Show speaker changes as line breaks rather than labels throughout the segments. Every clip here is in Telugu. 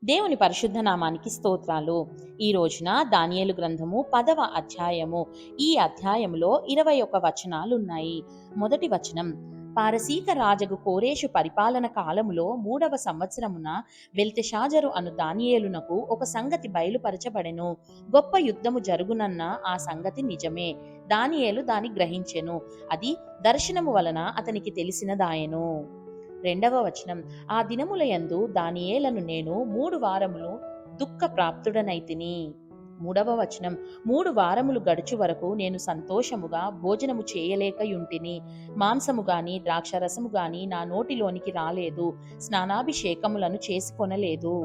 దేవుని పరిశుద్ధ నామానికి స్తోత్రాలు. ఈ రోజున దానియేలు గ్రంథము 10వ అధ్యాయము. ఈ అధ్యాయములో 21 వచనాలున్నాయి. మొదటి వచనం: పారసీక రాజగు కోరేషు పరిపాలన కాలములో 3వ సంవత్సరమున బెల్తెషాజరు అను దానియేలునకు ఒక సంగతి బయలుపరచబడెను. గొప్ప యుద్ధము జరుగునన్న ఆ సంగతి నిజమే. దానియేలు దాని గ్రహించెను. అది దర్శనము వలన అతనికి తెలిసినదాయెను. రెండవ వచనం: ఆ దినములయందు దానియేలను నేను 3 వారములు దుఃఖ ప్రాప్తుడనైతిని. మూడవ వచనం: 3 వారములు గడుచు వరకు నేను సంతోషముగా భోజనము చేయలేకయుంటిని. మాంసము గాని ద్రాక్షరసము గాని నా నోటిలోనికి రాలేదు. స్నానాభిషేకములను చేసుకొనలేదు.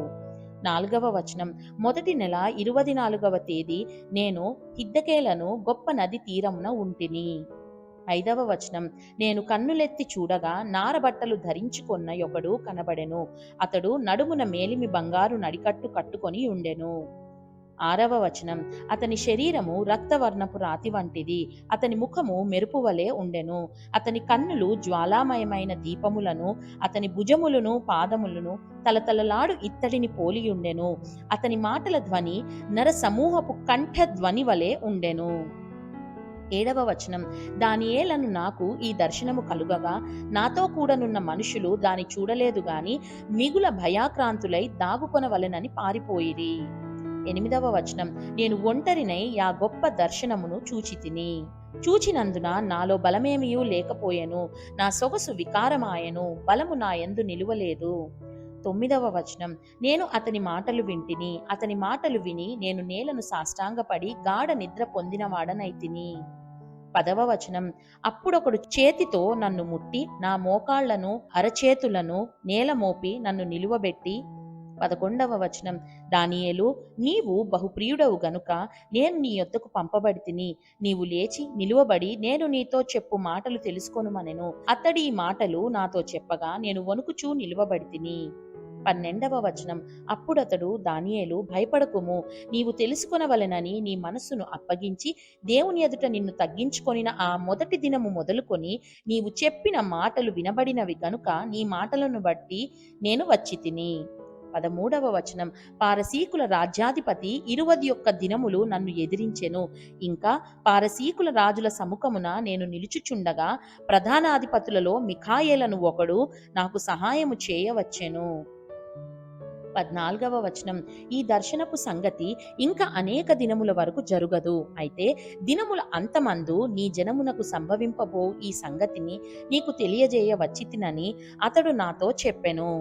4వ వచనం: మొదటి నెల 24వ తేదీ నేను హిద్దకేలను గొప్ప నది తీరమున ఉంటిని. 5వ వచనం: నేను కన్నులెత్తి చూడగా నారబట్టలు ధరించుకొన్న ఒకడు కనబడెను. అతడు నడుమున మేలిమి బంగారు నడికట్టు కట్టుకొని ఉండెను. 6వ వచనం: అతని శరీరము రక్తవర్ణపు రాతి వంటిది. అతని ముఖము మెరుపు వలె ఉండెను. అతని కన్నులు జ్వాలామయమైన దీపములను, అతని భుజములను పాదములను తలతలలాడు ఇత్తడిని పోలియుండెను. అతని మాటల ధ్వని నరసమూహపు కంఠ ధ్వని వలె ఉండెను. 7వ వచనం: దానియేలను నాకు ఈ దర్శనము కలుగగా నాతో కూడనున్న మనుషులు దాని చూడలేదు గాని మిగుల భయాక్రాంతులై దాగుకొనవలెనని పారిపోయిరి. 8వ వచనం: నేను ఒంటరినై ఆ గొప్ప దర్శనమును చూచితిని. చూచినందున నాలో బలమేమియూ లేకపోయెను. నా సొగసు వికారమాయెను. బలము నా యందు నిలువలేదు. 9వ వచనం: నేను అతని మాటలు వింటిని. అతని మాటలు విని నేను నేలను సాష్టాంగపడి గాఢ నిద్ర పొందినవాడనైతిని. 10వ వచనం: అప్పుడొకడు చేతితో నన్ను ముట్టి నా మోకాళ్లను అరచేతులను నేల మోపి నన్ను నిలువబెట్టి. 11వ వచనం: దానియేలు, నీవు బహుప్రియుడవు గనుక నేను నీ యొద్దకు పంపబడితిని. నీవు లేచి నిలువబడి నేను నీతో చెప్పు మాటలు తెలుసుకొనుమనెను. అతడి ఈ మాటలు నాతో చెప్పగా నేను వణుకుచూ నిలువబడితిని. 12వ వచనం: అప్పుడతడు, దానియేలు, భయపడకుము. నీవు తెలుసుకొనవలెనని నీ మనస్సును అప్పగించి దేవుని ఎదుట నిన్ను తగ్గించుకొనిన ఆ మొదటి దినము మొదలుకొని నీవు చెప్పిన మాటలు వినబడినవి గనుక నీ మాటలను బట్టి నేను వచ్చితిని. 13వ వచనం: పారసీకుల రాజ్యాధిపతి 21 దినములు నన్ను ఎదిరించెను. ఇంకా పారసీకుల రాజుల సముఖమున నేను నిలుచుచుండగా ప్రధానాధిపతులలో మిఖాయేలను ఒకడు నాకు సహాయము చేయవచ్చెను. 14వ వచనం: ఈ దర్శనపు సంగతి ఇంకా అనేక దినముల వరకు జరుగదు. అయితే దినముల అంతమందు నీ జనమునకు సంభవింపబో ఈ సంగతిని నీకు తెలియజేయ వచ్చితినని అతడు నాతో చెప్పెను.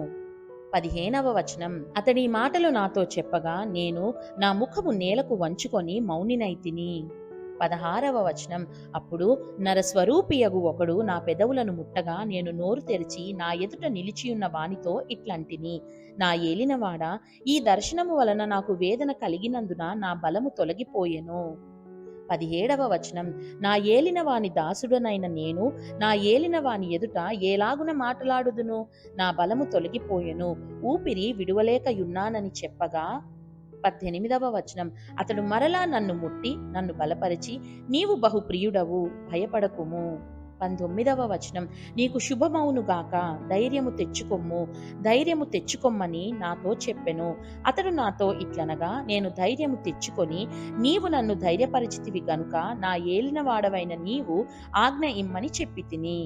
15వ వచనం: అతడి మాటలు నాతో చెప్పగా నేను నా ముఖము నేలకు వంచుకొని మౌనినైతిని. 16వ వచనం: అప్పుడు నరస్వరూపియగు ఒకడు నా పెదవులను ముట్టగా నేను నోరు తెరిచి నా ఎదుట నిలిచియున్న వానితో ఇట్లంటిని: నా ఏలినవాడా, ఈ దర్శనము వలన నాకు వేదన కలిగినందున నా బలము తొలగిపోయెను. 17వ వచనం: నా ఏలినవాని దాసుడనైన నేను నా ఏలినవాని ఎదుట ఏలాగున మాటలాడుదును? నా బలము తొలగిపోయెను, ఊపిరి విడువలేకయున్నానని చెప్పగా. 18వ వచనం: అతడు మరలా నన్ను ముట్టి నన్ను బలపరిచి, నీవు బహుప్రియుడవు, భయపడకుము. 19వ వచనం: నీకు శుభమౌనుగాక, ధైర్యము తెచ్చుకొమ్ము, ధైర్యము తెచ్చుకొమ్మని నాతో చెప్పెను. అతడు నాతో ఇట్లనగా నేను ధైర్యము తెచ్చుకొని, నీవు నన్ను ధైర్యపరిచితివి గనుక నా ఏలినవాడవైన నీవు ఆజ్ఞ ఇమ్మని చెప్పితిని.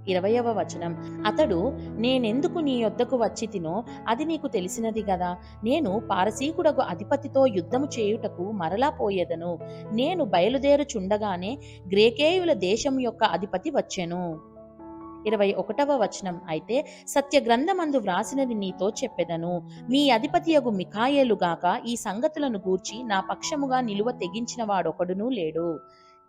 20వ వచనం: అతడు, నేనెందుకు నీ యొద్దకు వచ్చితినో అది నీకు తెలిసినది గదా. నేను పారసీకుడగు అధిపతితో యుద్ధము చేయుటకు మరలా పోయేదను. నేను బయలుదేరుచుండగానే గ్రేకేయుల దేశం యొక్క అధిపతి వచ్చెను. 21వ వచనం: అయితే సత్యగ్రంథమందు వ్రాసినది నీతో చెప్పెదను. మీ అధిపతియగు మిఖాయేలుగాక ఈ సంగతులను గూర్చి నా పక్షముగా నిలువ తెగించిన వాడొకడునూ లేడు.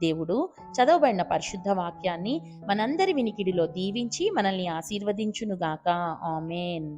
దేవుడు చదవబడిన పరిశుద్ధ వాక్యాన్ని మనందరి వినికిడిలో దీవించి మనల్ని ఆశీర్వదించునుగాక. ఆమేన్.